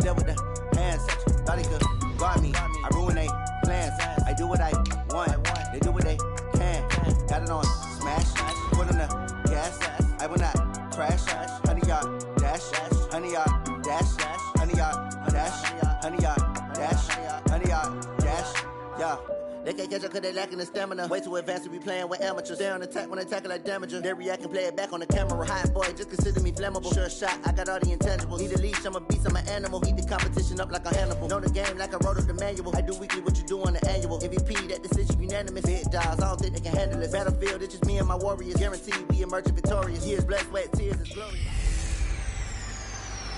there with the hands. Thought he could guard me. I ruin they plans. I do what I want. They do what they can. Got it on smash. Put on the gas. I will not crash. 100-yard dash. 100-yard dash. 100-yard dash. 100-yard dash. 100-yard dash. Yeah. They can't catch up cause they lacking the stamina. Way too advanced to be playing with amateurs. Stay on attack when they tackle like damager. They react and play it back on the camera. Hot boy, just consider me flammable. Sure shot, I got all the intangibles. Need a leash, I'm a beast, I'm an animal. Eat the competition up like a Hannibal. Know the game like I wrote up the manual. I do weekly what you do on the annual. MVP, that decision unanimous. Big dials, I don't think they can handle it. Battlefield, it's just me and my warriors. Guaranteed we emerge victorious. Years, blood, sweat, tears, is glorious.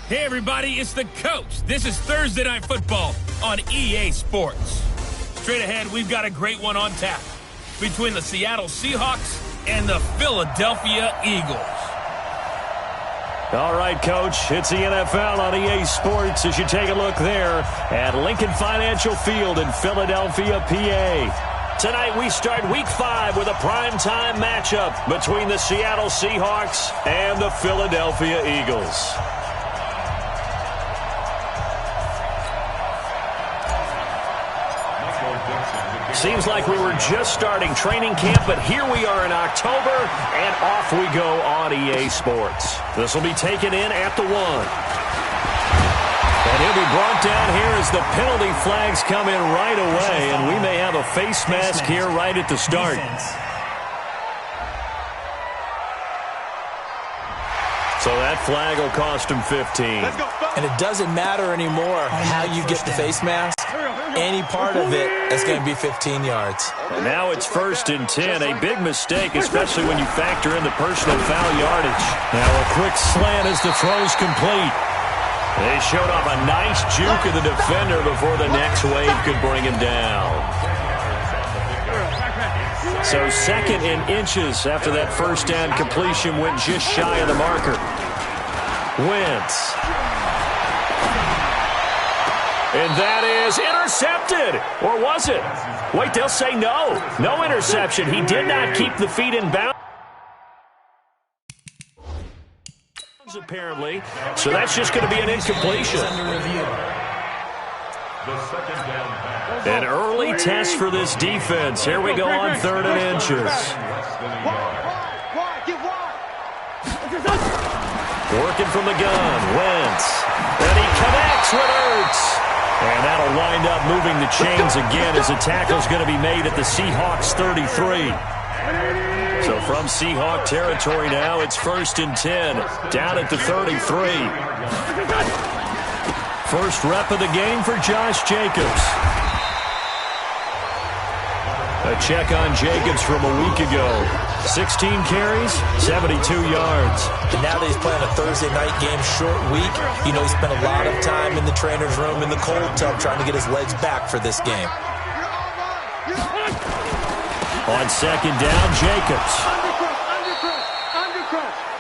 Hey everybody, it's the coach. This is Thursday Night Football on EA Sports. Straight ahead, we've got a great one on tap between the Seattle Seahawks and the Philadelphia Eagles. All right, Coach, it's the NFL on EA Sports as you take a look there at Lincoln Financial Field in Philadelphia, PA. Tonight we start Week 5 with a primetime matchup between the Seattle Seahawks and the Philadelphia Eagles. Seems like we were just starting training camp, but here we are in October, and off we go on EA Sports. This will be taken in at the 1. And he'll be brought down here as the penalty flags come in right away, and we may have a face mask here right at the start. So that flag will cost him 15. And it doesn't matter anymore how you get the face mask. Any part of it is going to be 15 yards. And now it's 1st and 10. A big mistake, especially when you factor in the personal foul yardage. Now a quick slant as the throw's complete. They showed off a nice juke of the defender before the next wave could bring him down. So 2nd and inches after that first down completion went just shy of the marker. Wentz. And that is intercepted. Or was it? Wait, they'll say no. No interception. He did not keep the feet in bounds, apparently. So that's just going to be an incompletion. An early test for this defense. Here we go on 3rd and inches. Working from the gun. Wentz. And he connects with Ertz. And that'll wind up moving the chains again as a tackle's going to be made at the Seahawks 33. So from Seahawk territory now, it's 1st and 10. Down at the 33. First rep of the game for Josh Jacobs. A check on Jacobs from a week ago. 16 carries, 72 yards. And now that he's playing a Thursday night game, short week, you know he spent a lot of time in the trainer's room in the cold tub trying to get his legs back for this game. On 2nd down, Jacobs.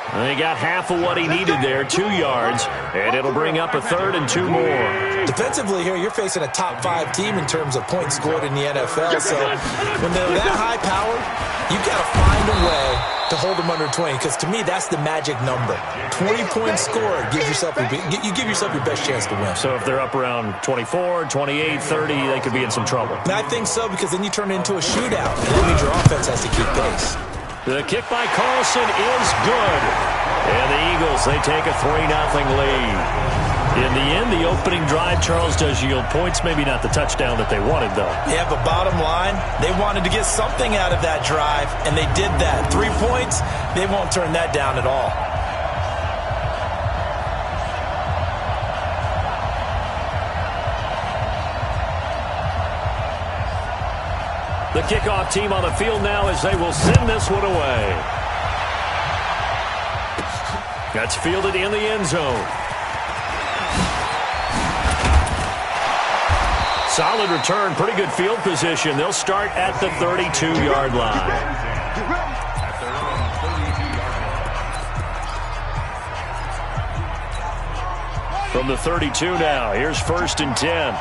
And he got half of what he needed there, 2 yards, and it'll bring up a 3rd and 2 more. Defensively here, you're facing a top 5 team in terms of points scored in the NFL, so when they're that high powered, you've got to find a way to hold them under 20, because to me, that's the magic number. 20 points scored, you give yourself your best chance to win. So if they're up around 24, 28, 30, they could be in some trouble. And I think so, because then you turn it into a shootout, and that means your offense has to keep pace. The kick by Carlson is good. And the Eagles, they take a 3-0 lead. In the end, the opening drive, Charles, does yield points. Maybe not the touchdown that they wanted, though. Yeah, but bottom line, they wanted to get something out of that drive, and they did that. 3 points, they won't turn that down at all. The kickoff team on the field now as they will send this one away. That's fielded in the end zone. Solid return, pretty good field position. They'll start at the 32-yard line. From the 32 now, here's 1st and 10.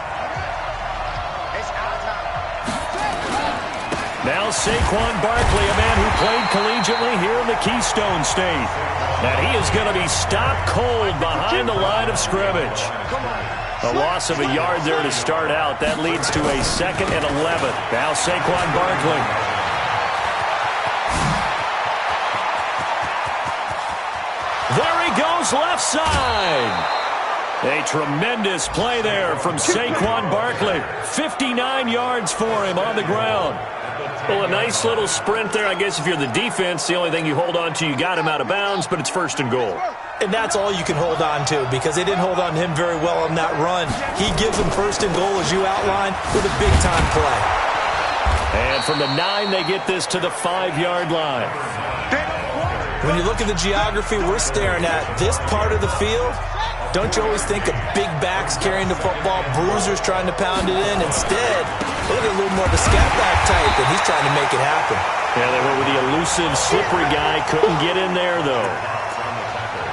Now Saquon Barkley, a man who played collegiately here in the Keystone State. And he is going to be stopped cold behind the line of scrimmage. A loss of a yard there to start out. That leads to a 2nd and 11. Now Saquon Barkley. There he goes, left side. A tremendous play there from Saquon Barkley. 59 yards for him on the ground. Well, a nice little sprint there. I guess if you're the defense, the only thing you hold on to, you got him out of bounds, but it's 1st and goal. And that's all you can hold on to because they didn't hold on to him very well on that run. He gives them 1st and goal, as you outlined, with a big-time play. And from the 9, they get this to the 5-yard line. When you look at the geography we're staring at, this part of the field, don't you always think of big backs carrying the football, bruisers trying to pound it in? Instead, look at a little more of a scat back type, and he's trying to make it happen. Yeah, they went with the elusive, slippery guy. Couldn't get in there, though.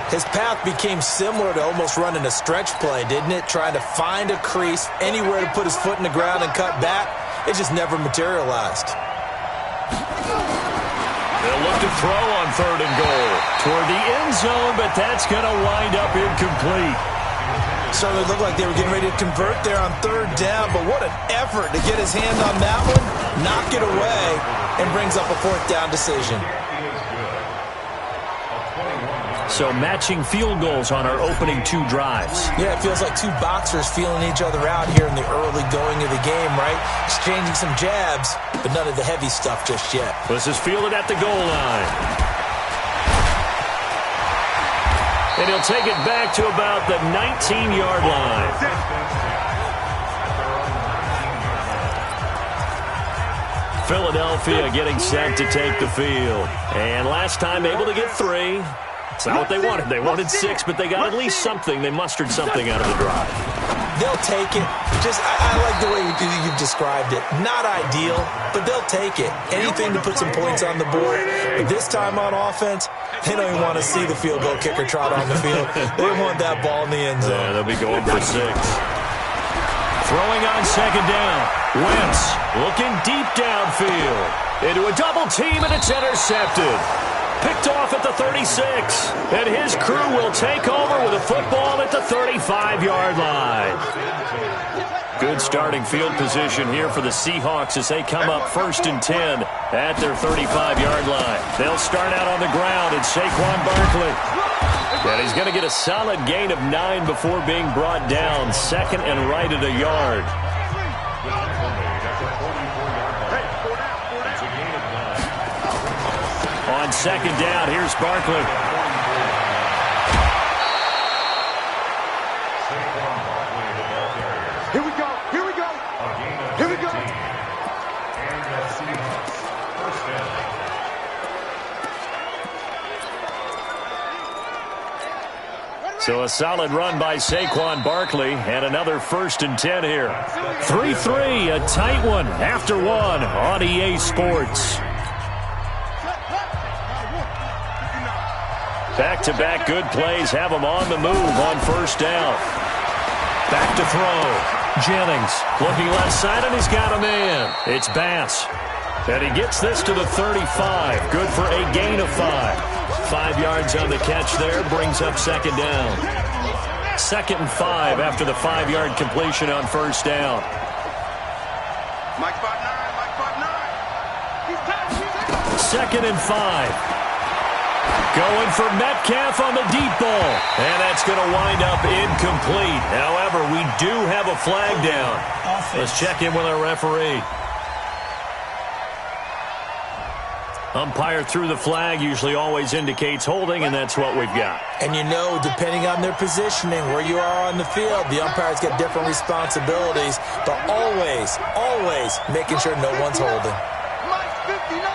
His path became similar to almost running a stretch play, didn't it? Trying to find a crease, anywhere to put his foot in the ground and cut back. It just never materialized. They'll look to throw on 3rd and goal toward the end zone, but that's going to wind up incomplete. Certainly looked like they were getting ready to convert there on 3rd down, but what an effort to get his hand on that one, knock it away, and brings up a 4th down decision. So matching field goals on our opening 2 drives. Yeah, it feels like 2 boxers feeling each other out here in the early going of the game, right? Exchanging some jabs, but none of the heavy stuff just yet. This is fielded at the goal line. And he'll take it back to about the 19-yard line. Philadelphia getting set to take the field. And last time able to get 3. It's not what they wanted. They wanted 6, but they got at least something. They mustered something out of the drive. They'll take it. I like the way you've described it. Not ideal, but they'll take it. Anything to put some points on the board. But this time on offense, they don't even want to see the field goal kicker trot on the field. They want that ball in the end zone. Yeah, they'll be going for 6. Throwing on 2nd down. Wentz looking deep downfield. Into a double team, and it's intercepted. Picked off at the 36. And his crew will take over with a football at the 35-yard line. Good starting field position here for the Seahawks as they come up 1st and 10 at their 35-yard line. They'll start out on the ground. It's Saquon Barkley. And he's going to get a solid gain of 9 before being brought down. 2nd and right at a yard. On 2nd down, here's Barkley. Here we go. Here we go. Here we go. So a solid run by Saquon Barkley and another 1st and 10 here. 3-3, a tight one after 1 on EA Sports. Back-to-back good plays have him on the move on 1st down. Back to throw. Jennings looking left side, and he's got a man. It's Bass. And he gets this to the 35. Good for a gain of 5. 5 yards on the catch there, brings up 2nd down. 2nd and 5 after the 5-yard completion on 1st down. Mike 5-9, Mike 5-9. 2nd and 5. Going for Metcalf on the deep ball. And that's going to wind up incomplete. However, we do have a flag down. Let's check in with our referee. Umpire threw the flag, usually always indicates holding, and that's what we've got. And you know, depending on their positioning, where you are on the field, the umpire's got different responsibilities, but always, always making sure no one's holding. Mike 59.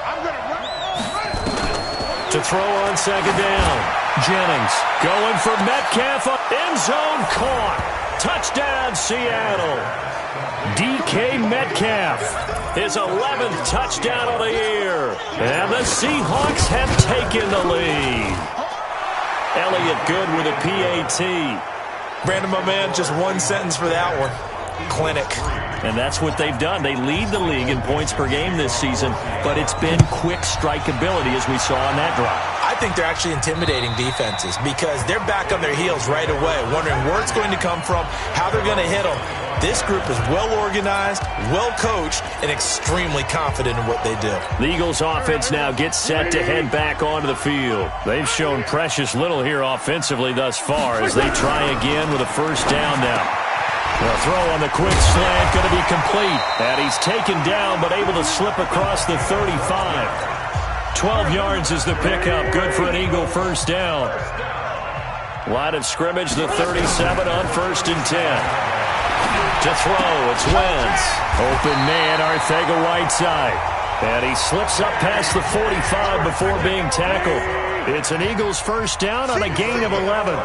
I'm going to run. To throw on 2nd down. Jennings going for Metcalf. End zone caught. Touchdown, Seattle. DK Metcalf, his 11th touchdown of the year. And the Seahawks have taken the lead. Elliott Good with a PAT. Brandon, my man, just one sentence for that one. Clinic. and that's what they've done. They lead the league in points per game this season, but it's been quick strikeability as we saw on that drive. I think they're actually intimidating defenses because they're back on their heels right away, wondering where it's going to come from, how they're going to hit them. This group is well organized, well coached, and extremely confident in what they do. The Eagles offense now gets set to head back onto the field. They've shown precious little here offensively thus far as they try again with a first down now. The throw on the quick slant going to be complete. And he's taken down but able to slip across the 35. 12 yards is the pickup. Good for an Eagle first down. Line of scrimmage, the 37 on 1st and 10. To throw, it's Wentz. Open man, Arcega-Whiteside. And he slips up past the 45 before being tackled. It's an Eagles first down on a gain of 11.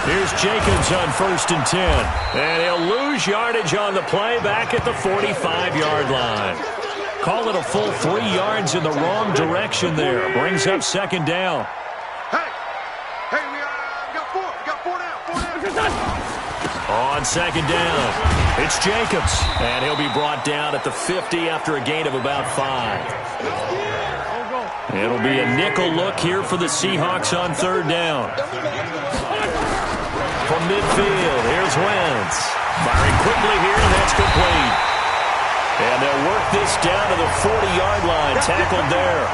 Here's Jacobs on 1st and 10. And he'll lose yardage on the play back at the 45-yard line. Call it a full 3 yards in the wrong direction there. Brings up second down. Hey, we got four down. On second down, it's Jacobs. And he'll be brought down at the 50 after a gain of about 5. It'll be a nickel look here for the Seahawks on 3rd down. From midfield, here's Wentz. Firing quickly here, and that's complete. And they'll work this down to the 40-yard line. Tackled there.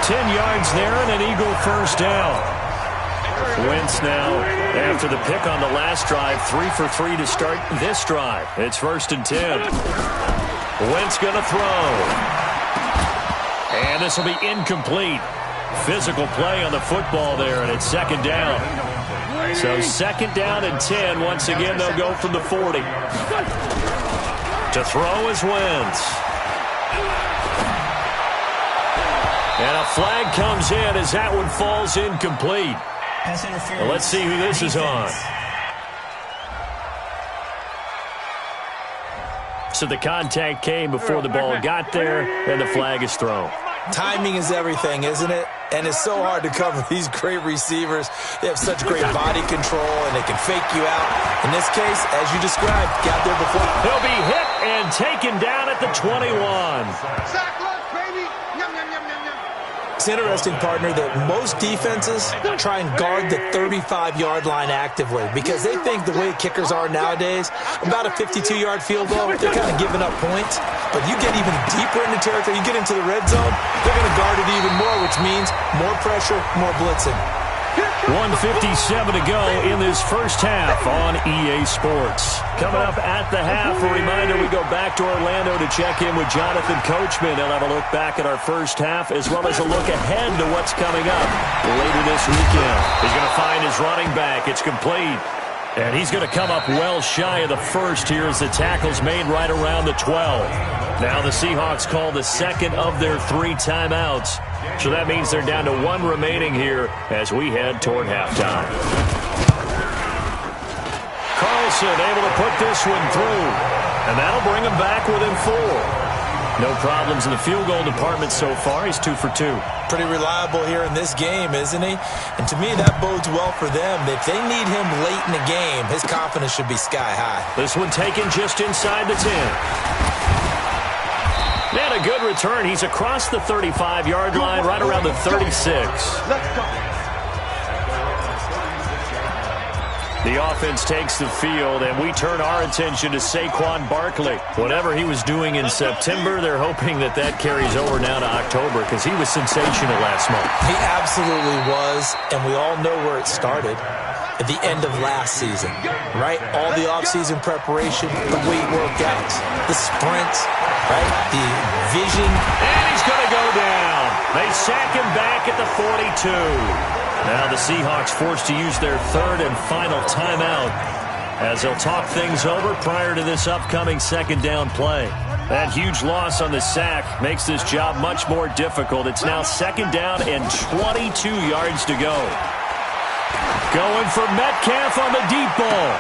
10 yards there and an Eagle first down. Wentz now, after the pick on the last drive, 3 for 3 to start this drive. It's 1st and 10. Wentz going to throw. And this will be incomplete. Physical play on the football there, and it's 2nd down. So 2nd down and 10. Once again, they'll go from the 40. To throw is Wentz. And a flag comes in as that one falls incomplete. Well, let's see who this is on. So the contact came before the ball got there, and the flag is thrown. Timing is everything, isn't it? And it's so hard to cover these great receivers. They have such great body control, and they can fake you out. In this case, as you described, got there before. He'll be hit and taken down at the 21. Sack lunch, baby. Yum, yum, yum, yum, yum. It's interesting, partner, that most defenses try and guard the 35-yard line actively because they think the way kickers are nowadays, about a 52-yard field goal, they're kind of giving up points. But you get even deeper into territory, you get into the red zone, they're going to guard it even more, which means more pressure, more blitzing. 1:57 to go in this first half on EA Sports. Coming up at the half, a reminder we go back to Orlando to check in with Jonathan Coachman. He'll have a look back at our first half as well as a look ahead to what's coming up later this weekend. He's going to find his running back. It's complete. And he's going to come up well shy of the first here as the tackle's made right around the 12. Now the Seahawks call the second of their 3 timeouts. So that means they're down to 1 remaining here as we head toward halftime. Carlson able to put this one through. And that'll bring him back within 4. No problems in the field goal department so far. He's 2 for 2. Pretty reliable here in this game, isn't he? And to me, that bodes well for them. If they need him late in the game, his confidence should be sky high. This one taken just inside the 10. And a good return. He's across the 35-yard line, right around the 36. Let's go. The offense takes the field, and we turn our attention to Saquon Barkley. Whatever he was doing in September, they're hoping that that carries over now to October because he was sensational last month. He absolutely was, and we all know where it started. At the end of last season, right? All the offseason preparation, the weight workouts, the sprints, right? The vision. And he's going to go down. They sack him back at the 42. Now the Seahawks forced to use their 3rd and final timeout as they'll talk things over prior to this upcoming 2nd down play. That huge loss on the sack makes this job much more difficult. It's now 2nd down and 22 yards to go. Going for Metcalf on the deep ball.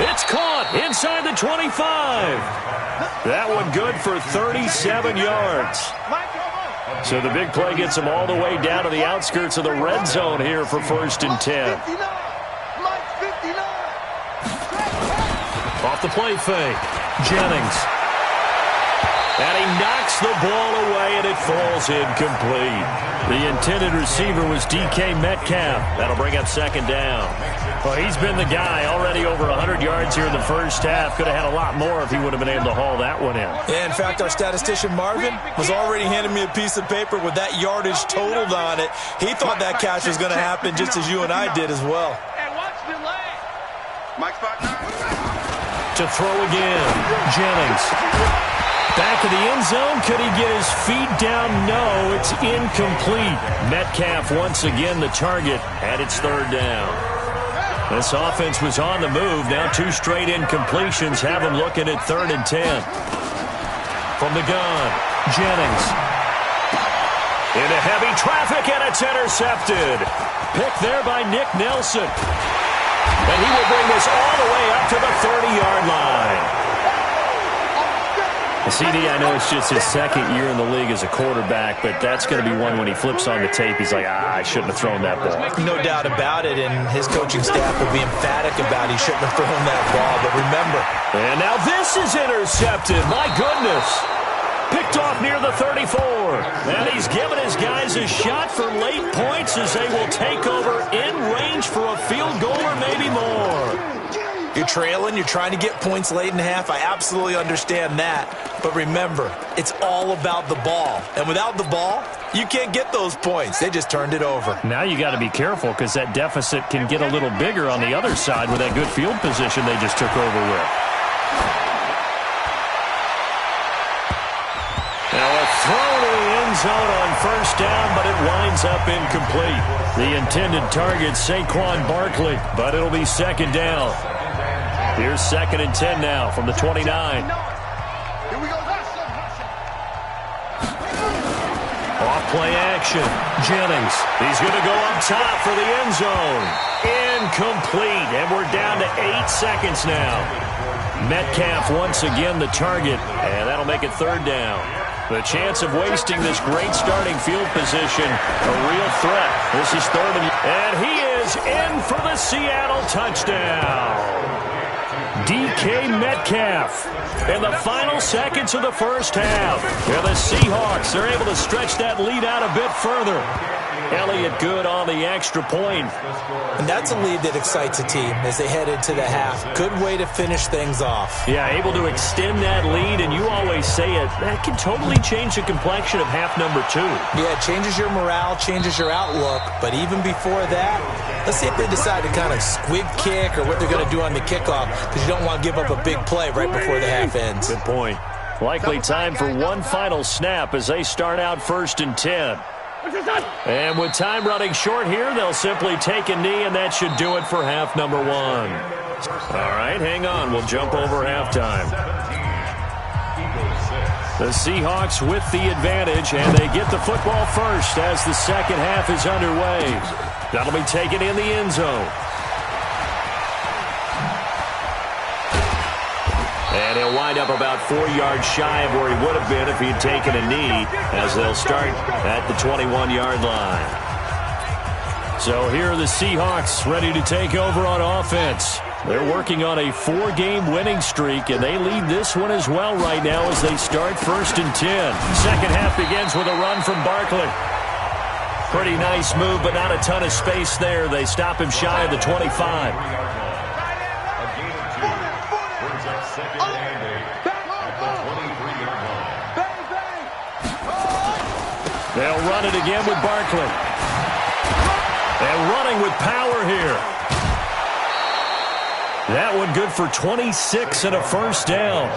It's caught inside the 25. That one good for 37 yards. So the big play gets them all the way down to the outskirts of the red zone here for 1st and 10. the play fake. Jennings. And he knocks the ball away, and it falls incomplete. The intended receiver was DK Metcalf. That'll bring up second down. Well, he's been the guy, already over 100 yards here in the first half. Could have had a lot more if he would have been able to haul that one in. Yeah, in fact, our statistician Marvin was already handing me a piece of paper with that yardage totaled on it. He thought that catch was going to happen just as you and I did as well. And watch the leg. Mike spot 9. To throw again, Jennings. Back of the end zone. Could he get his feet down? No, it's incomplete. Metcalf once again the target, and it's third down. This offense was on the move. Now 2 straight incompletions have him looking at 3rd and 10. From the gun, Jennings. Into heavy traffic, and it's intercepted. Picked there by Nick Nelson. And he will bring this all the way up to the 30-yard line. CD, I know it's just his second year in the league as a quarterback, but that's going to be one when he flips on the tape. He's like, I shouldn't have thrown that ball. No doubt about it, and his coaching staff will be emphatic about he shouldn't have thrown that ball. But remember. And now this is intercepted. My goodness. Picked off near the 34. And he's given his guys a shot for late points as they will take over in range for a field goal or maybe more. You're trailing, you're trying to get points late in half. I absolutely understand that. But remember, it's all about the ball. And without the ball, you can't get those points. They just turned it over. Now you got to be careful because that deficit can get a little bigger on the other side with that good field position they just took over with. Now a throw to the end zone on first down, but it winds up incomplete. The intended target, Saquon Barkley, but it'll be second down. Here's 2nd and 10 now from the 29. Here we go. Off play action. Jennings. He's going to go up top for the end zone. Incomplete. And we're down to 8 seconds now. Metcalf once again the target. And that'll make it third down. The chance of wasting this great starting field position, a real threat. This is 3rd and he is in for the Seattle touchdown. DK Metcalf in the final seconds of the first half. And the Seahawks are able to stretch that lead out a bit further. Elliott good on the extra point. And that's a lead that excites a team as they head into the half. Good way to finish things off. Yeah, able to extend that lead, and you always say it, that can totally change the complexion of half number 2. Yeah, it changes your morale, changes your outlook. But even before that, let's see if they decide to kind of squib kick or what they're going to do on the kickoff, because you don't want to give up a big play right before the half ends. Good point. Likely time for one final snap as they start out 1st and 10. And with time running short here, they'll simply take a knee, and that should do it for half number 1. All right, hang on. We'll jump over halftime. The Seahawks with the advantage, and they get the football first as the second half is underway. That'll be taken in the end zone. And he'll wind up about 4 yards shy of where he would have been if he'd taken a knee, as they'll start at the 21-yard line. So here are the Seahawks ready to take over on offense. They're working on a 4-game winning streak, and they lead this one as well right now as they start 1st and 10. Second half begins with a run from Barkley. Pretty nice move, but not a ton of space there. They stop him shy of the 25. They'll run it again with Barkley. And running with power here. That one good for 26 and a first down.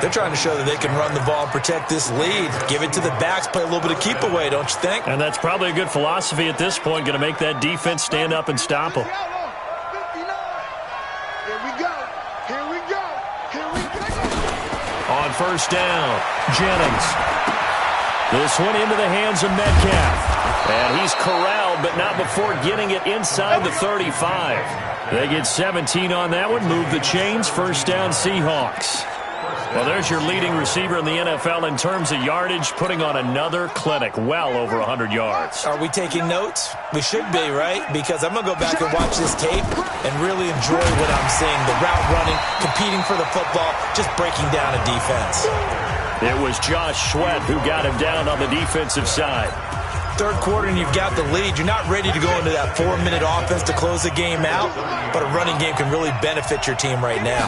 They're trying to show that they can run the ball and protect this lead. Give it to the backs, play a little bit of keep away, don't you think? And that's probably a good philosophy at this point, going to make that defense stand up and stop them. On first down, Jennings. This one into the hands of Metcalf. And he's corralled, but not before getting it inside the 35. They get 17 on that one, move the chains, first down Seahawks. Well, there's your leading receiver in the NFL in terms of yardage, putting on another clinic, well over 100 yards. Are we taking notes? We should be, right? Because I'm going to go back and watch this tape and really enjoy what I'm seeing. The route running, competing for the football, just breaking down a defense. It was Josh Sweat who got him down on the defensive side. Third quarter and you've got the lead. You're not ready to go into that 4-minute offense to close the game out, but a running game can really benefit your team right now.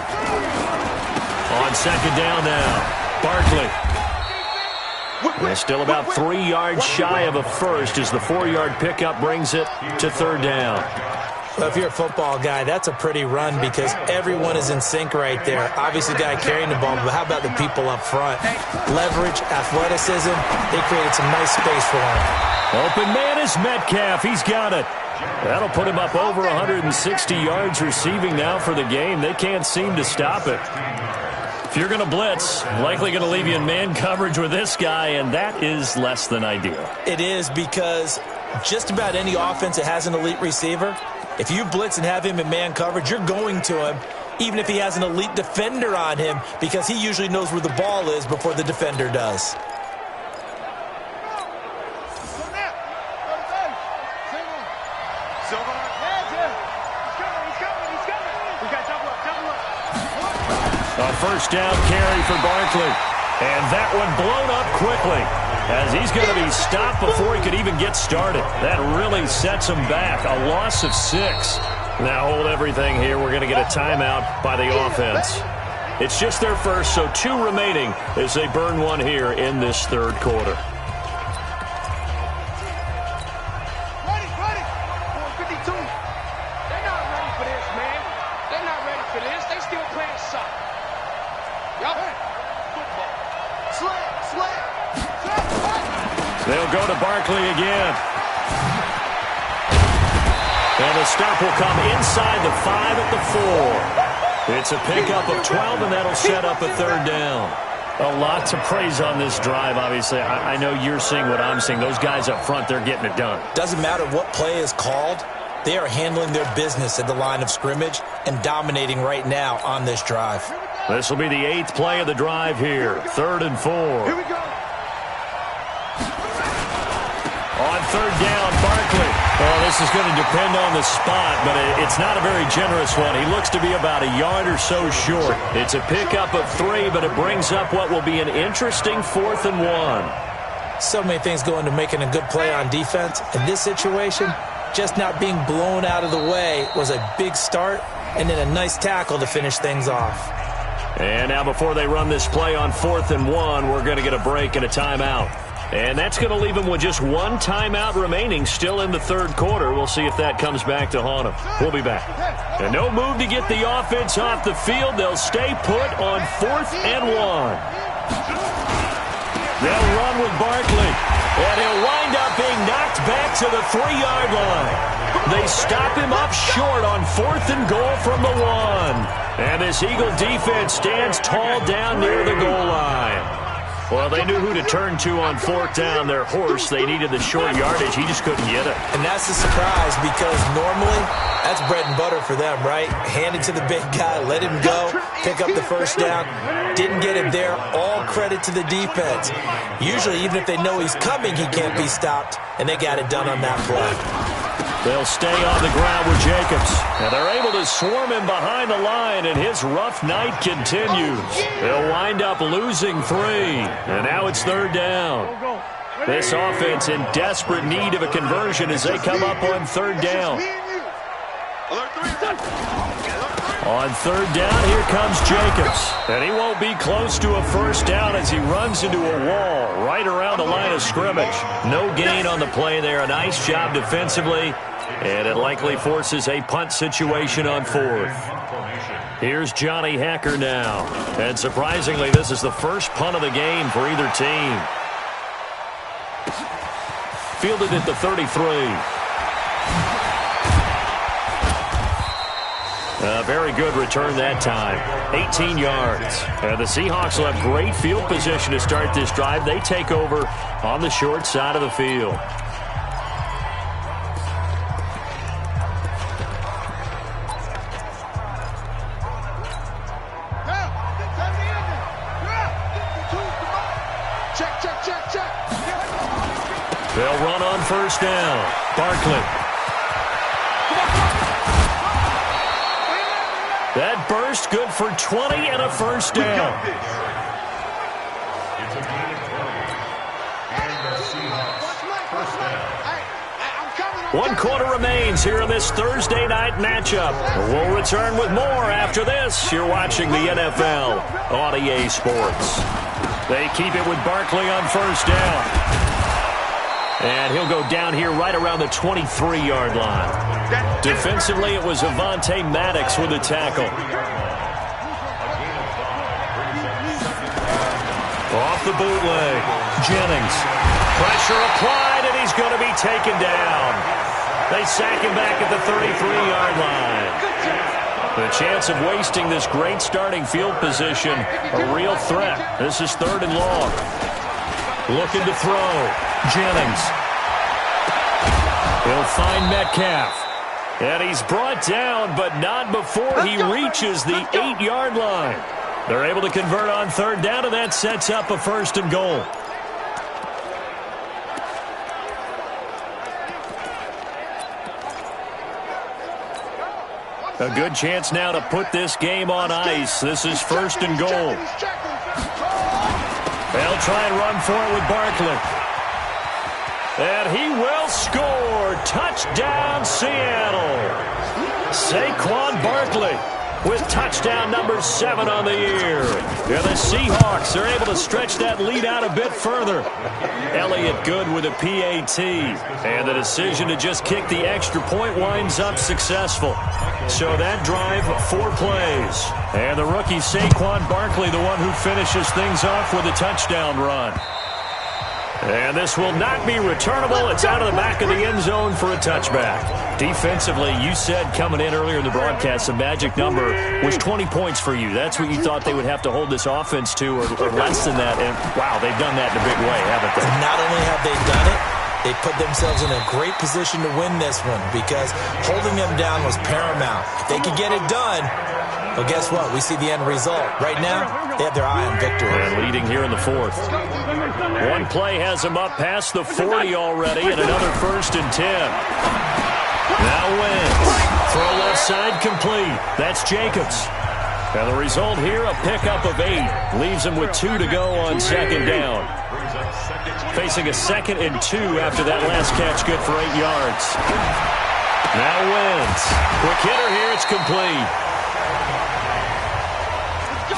On second down now, Barkley. They're still about 3 yards shy of a first as the 4-yard pickup brings it to third down. Well, if you're a football guy, that's a pretty run because everyone is in sync right there. Obviously, the guy carrying the ball, but how about the people up front? Leverage, athleticism, they created some nice space for him. Open man is Metcalf. He's got it. That'll put him up over 160 yards receiving now for the game. They can't seem to stop it. If you're going to blitz, likely going to leave you in man coverage with this guy, and that is less than ideal. It is because just about any offense that has an elite receiver, if you blitz and have him in man coverage, you're going to him, even if he has an elite defender on him, because he usually knows where the ball is before the defender does. A first down carry for Barkley. And that one blown up quickly as he's going to be stopped before he could even get started. That really sets him back. A loss of 6. Now hold everything here. We're going to get a timeout by the offense. It's just their first, so 2 remaining as they burn one here in this third quarter. They'll go to Barkley again. And the stop will come inside the 5 at the 4. It's a pickup of 12, and that'll set up a third down. A lot to praise on this drive, obviously. I know you're seeing what I'm seeing. Those guys up front, they're getting it done. Doesn't matter what play is called. They are handling their business at the line of scrimmage and dominating right now on this drive. This will be the 8th play of the drive here. 3rd and 4. Here we go. On third down, Barkley. Well, this is going to depend on the spot, but it's not a very generous one. He looks to be about a yard or so short. It's a pickup of 3, but it brings up what will be an interesting 4th and 1. So many things go into making a good play on defense. In this situation, just not being blown out of the way was a big start, and then a nice tackle to finish things off. And now before they run this play on 4th and 1, we're going to get a break and a timeout. And that's going to leave them with just 1 timeout remaining still in the third quarter. We'll see if that comes back to haunt them. We'll be back. And no move to get the offense off the field. They'll stay put on 4th and 1. They'll run with Barkley. And he'll wind up being knocked back to the 3-yard line. They stop him up short on 4th and goal from the 1. And this Eagle defense stands tall down near the goal line. Well, they knew who to turn to on 4th down. Their horse, they needed the short yardage. He just couldn't get it. And that's a surprise because normally that's bread and butter for them, right? Hand it to the big guy, let him go, pick up the first down. Didn't get it there. All credit to the defense. Usually, even if they know he's coming, he can't be stopped. And they got it done on that play. They'll stay on the ground with Jacobs. And they're able to swarm him behind the line, and his rough night continues. They'll wind up losing 3. And now it's 3rd down. This offense in desperate need of a conversion as they come up on 3rd down. On 3rd down, here comes Jacobs. And he won't be close to a first down as he runs into a wall right around the line of scrimmage. No gain on the play there. A nice job defensively. And it likely forces a punt situation on 4th. Here's Johnny Hacker now. And surprisingly, this is the first punt of the game for either team. Fielded at the 33. A very good return that time. 18 yards. The Seahawks will have great field position to start this drive. They take over on the short side of the field. down on first down. Barkley. That burst good for 20 and a first down. One quarter remains here in this Thursday night matchup. We'll return with more after this. You're watching the NFL on EA Sports. They keep it with Barkley on first down. And he'll go down here right around the 23-yard line. Defensively, it was Avonte Maddox with a tackle. Off the bootleg, Jennings. Pressure applied, and he's going to be taken down. They sack him back at the 33-yard line. The chance of wasting this great starting field position, a real threat. This is 3rd and long. Looking to throw. Jennings. He'll find Metcalf. And he's brought down, but not before he reaches the 8-yard line. They're able to convert on 3rd down, and that sets up a 1st and goal. A good chance now to put this game on ice. This is 1st and goal. They'll try and run for it with Barkley. And he will score. Touchdown, Seattle. Saquon Barkley with touchdown number 7 on the year. And the Seahawks are able to stretch that lead out a bit further. Elliott Good with a PAT. And the decision to just kick the extra point winds up successful. So that drive, 4 plays. And the rookie Saquon Barkley, the one who finishes things off with a touchdown run. And this will not be returnable. It's out of the back of the end zone for a touchback. Defensively, you said coming in earlier in the broadcast, the magic number was 20 points for you. That's what you thought they would have to hold this offense to, or less than that. And, wow, they've done that in a big way, haven't they? Not only have they done it, they put themselves in a great position to win this one because holding them down was paramount. If they could get it done, well, guess what? We see the end result. Right now, they have their eye on victory. And leading here in the 4th. One play has them up past the 40 already, and another 1st and 10. Now Wentz. Throw left side complete. That's Jacobs. And the result here, a pickup of 8. Leaves them with 2 to go on 2nd down. Facing a 2nd and 2 after that last catch, good for 8 yards. Now Wentz. Quick hitter here, it's complete.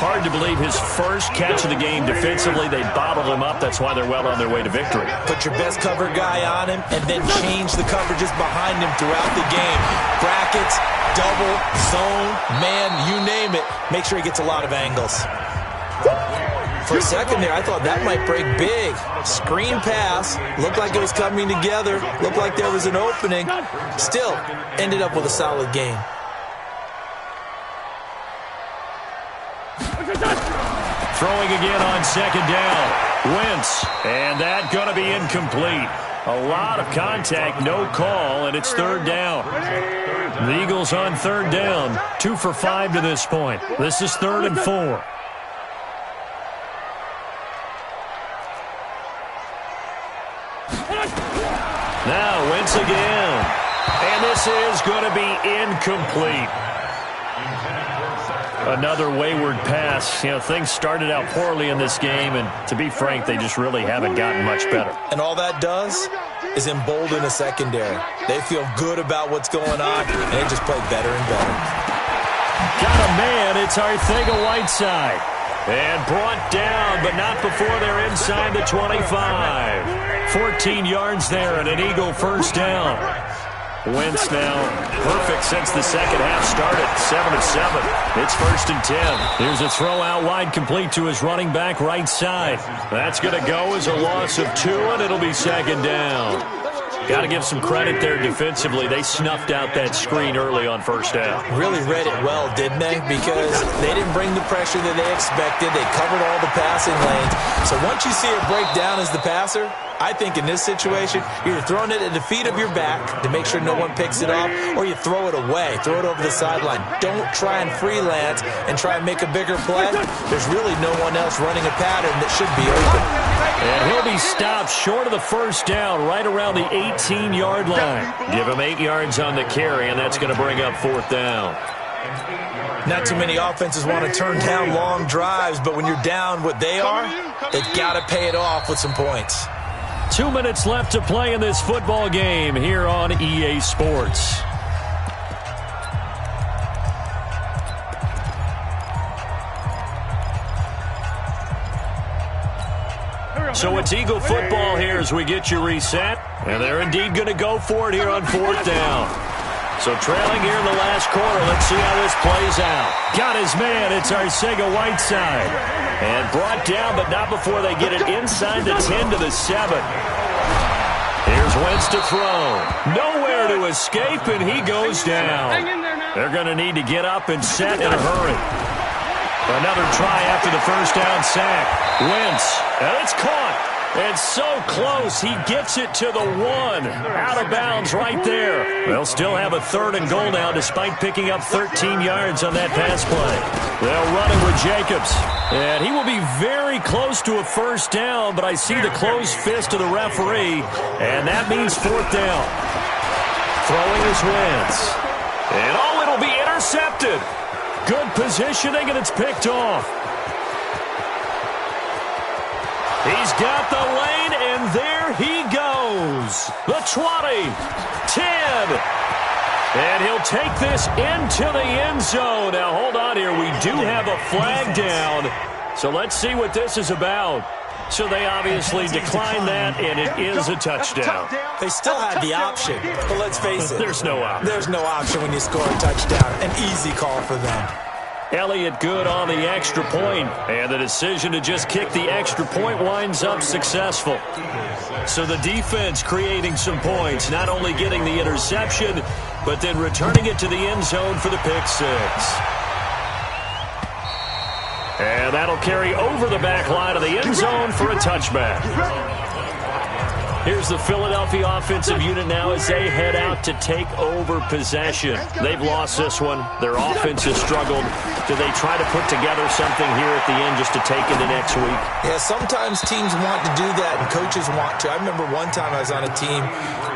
Hard to believe his first catch of the game defensively. They bottled him up. That's why they're well on their way to victory. Put your best cover guy on him and then change the coverages behind him throughout the game. Brackets, double, zone, man, you name it. Make sure he gets a lot of angles. For a second there, I thought that might break big. Screen pass. Looked like it was coming together. Looked like there was an opening. Still, ended up with a solid game. Throwing again on 2nd down. Wentz. And that going to be incomplete. A lot of contact, no call, and it's 3rd down. The Eagles on 3rd down. 2 for 5 to this point. This is 3rd and 4. Now Wentz again. And this is going to be incomplete. Another wayward pass. You know, things started out poorly in this game, and to be frank, they just really haven't gotten much better. And all that does is embolden a secondary. They feel good about what's going on, and they just play better and better. Got a man. It's Arcega-Whiteside. And brought down, but not before they're inside the 25. 14 yards there, and an Eagle 1st down. Wentz now perfect since the second half started. 7 of 7. It's 1st and 10. Here's a throw out wide complete to his running back right side. That's going to go as a loss of 2, and it'll be 2nd down. Got to give some credit there defensively. They snuffed out that screen early on 1st down. Really read it well, didn't they? Because they didn't bring the pressure that they expected. They covered all the passing lanes. So once you see it break down as the passer, I think in this situation, you're either throwing it at the feet of your back to make sure no one picks it off, or you throw it away, throw it over the sideline. Don't try and freelance and try and make a bigger play. There's really no one else running a pattern that should be open. And he'll be stopped short of the first down right around the 18-yard line. Give him 8 yards on the carry, and that's going to bring up 4th down. Not too many offenses want to turn down long drives, but when you're down what they are, they've got to pay it off with some points. 2 minutes left to play in this football game here on EA Sports. So it's Eagle football here as we get you reset. And they're indeed going to go for it here on 4th down. So trailing here in the last quarter. Let's see how this plays out. Got his man. It's Arcega-Whiteside. And brought down, but not before they get it inside the 10 to the 7. Here's Wentz to throw. Nowhere to escape, and he goes down. They're going to need to get up and set in a hurry. Another try after the first down sack. Wentz, and it's caught. It's so close, he gets it to the 1. Out of bounds right there. They'll still have a 3rd and goal now despite picking up 13 yards on that pass play. They'll run it with Jacobs. And he will be very close to a first down, but I see the closed fist of the referee, and that means 4th down. Throwing is Wentz. And it'll be intercepted. Good positioning, and it's picked off. He's got the lane, and there he goes. The 20, 10, and he'll take this into the end zone. Now, hold on here. We do have a flag down, so let's see what this is about. So they obviously declined that, and it is a touchdown. They still had the option, but let's face it. There's no option. There's no option when you score a touchdown. An easy call for them. Elliott good on the extra point, and the decision to just kick the extra point winds up successful. So the defense creating some points, not only getting the interception, but then returning it to the end zone for the pick 6. And that'll carry over the back line of the end zone for a touchback. Here's the Philadelphia offensive unit now as they head out to take over possession. They've lost this one. Their offense has struggled. Do they try to put together something here at the end just to take into next week? Yeah, sometimes teams want to do that and coaches want to. I remember one time I was on a team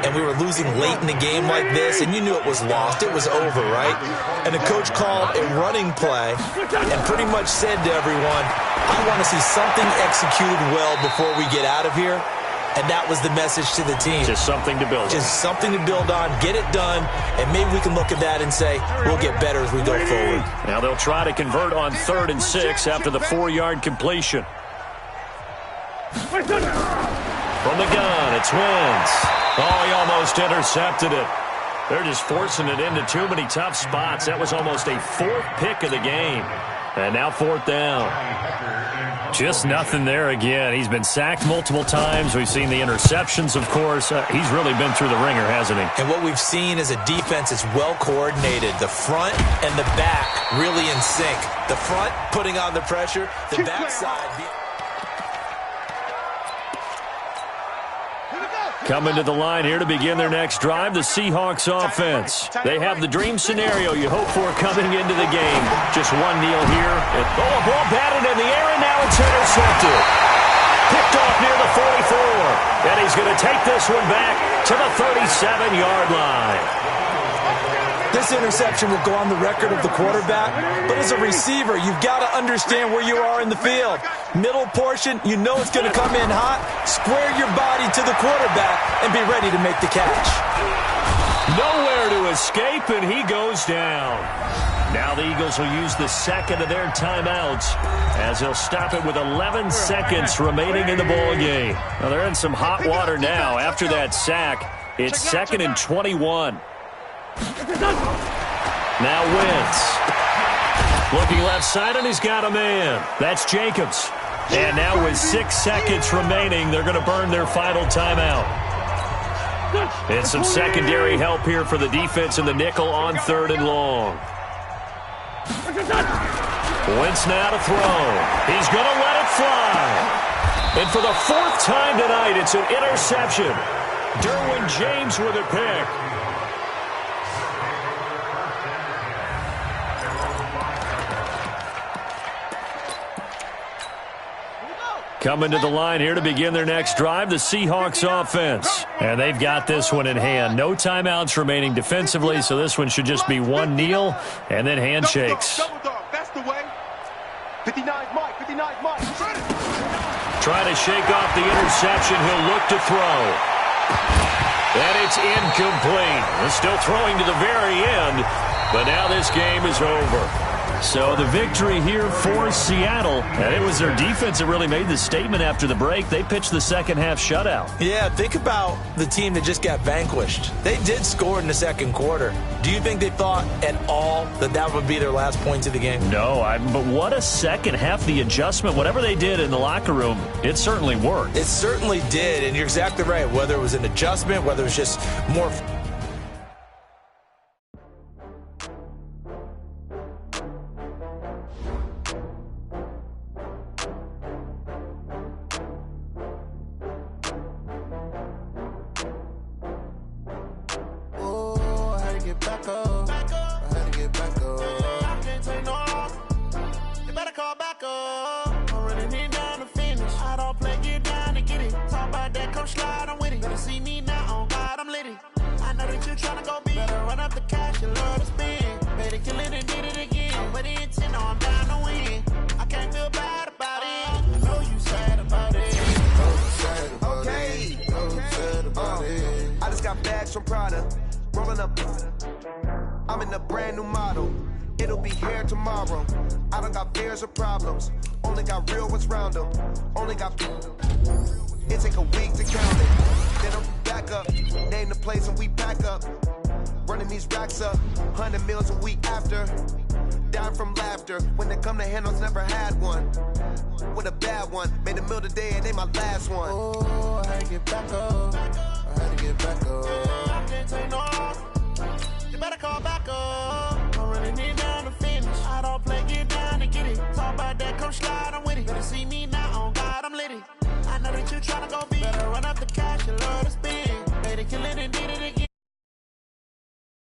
and we were losing late in the game like this, and you knew it was lost. It was over, right? And the coach called a running play and pretty much said to everyone, I want to see something executed well before we get out of here. And that was the message to the team. Just something to build on. Just something to build on, get it done, and maybe we can look at that and say, we'll get better as we go forward. Now they'll try to convert on 3rd and 6 after the 4-yard completion. From the gun, it's Wentz. Oh, he almost intercepted it. They're just forcing it into too many tough spots. That was almost a 4th pick of the game. And now 4th down. Just nothing there again. He's been sacked multiple times. We've seen the interceptions, of course. He's really been through the ringer, hasn't he? And what we've seen is a defense that's well coordinated. The front and the back really in sync. The front putting on the pressure, the backside. Coming to the line here to begin their next drive, the Seahawks offense. They have the dream scenario you hope for coming into the game. Just one kneel here. A ball batted in the air, and now it's intercepted. Picked off near the 44. And he's going to take this one back to the 37-yard line. This interception will go on the record of the quarterback, but as a receiver, you've got to understand where you are in the field. Middle portion, you know it's going to come in hot. Square your body to the quarterback and be ready to make the catch. Nowhere to escape, and he goes down. Now the Eagles will use the second of their timeouts as they'll stop it with 11 seconds remaining in the ball game. Now they're in some hot water now after that sack. It's 2nd and 21. Now Wentz. Looking left side, and he's got a man. That's Jacobs. And now with 6 seconds remaining, they're going to burn their final timeout. And some secondary help here for the defense in the nickel on 3rd and long. Wentz now to throw. He's going to let it fly. And for the 4th time tonight, it's an interception. Derwin James with a pick. Coming to the line here to begin their next drive, the Seahawks offense. And they've got this one in hand. No timeouts remaining defensively, so this one should just be one kneel and then handshakes. Double dog, that's the way. 59's Mike, 59's Mike. Trying to shake off the interception. He'll look to throw. And it's incomplete. He's still throwing to the very end, but now this game is over. So the victory here for Seattle, and it was their defense that really made the statement after the break. They pitched the second half shutout. Yeah, think about the team that just got vanquished. They did score in the second quarter. Do you think they thought at all that that would be their last points of the game? No, but what a second half. The adjustment, whatever they did in the locker room, it certainly worked. It certainly did, and you're exactly right. Whether it was an adjustment, whether it was just more... I'm in a brand new model. It'll be here tomorrow. I don't got fears or problems. Only got real ones round them. Only got... It take a week to count it. Then I'm back up. Name the place and we pack up. Running these racks up. 100 meals a week after. Down from laughter. When they come to handles, never had one. With a bad one. Made a meal today and they my last one. Oh, I had to get back up. I had to get back up. I can't take no off. You better call back up. I'm running it down to finish. I don't play, get down and get it. Talk about that, come slide, I'm with it. Better see me now, on God, I'm litty. I know that you tryna go be. Better run up the cash, you love to spend.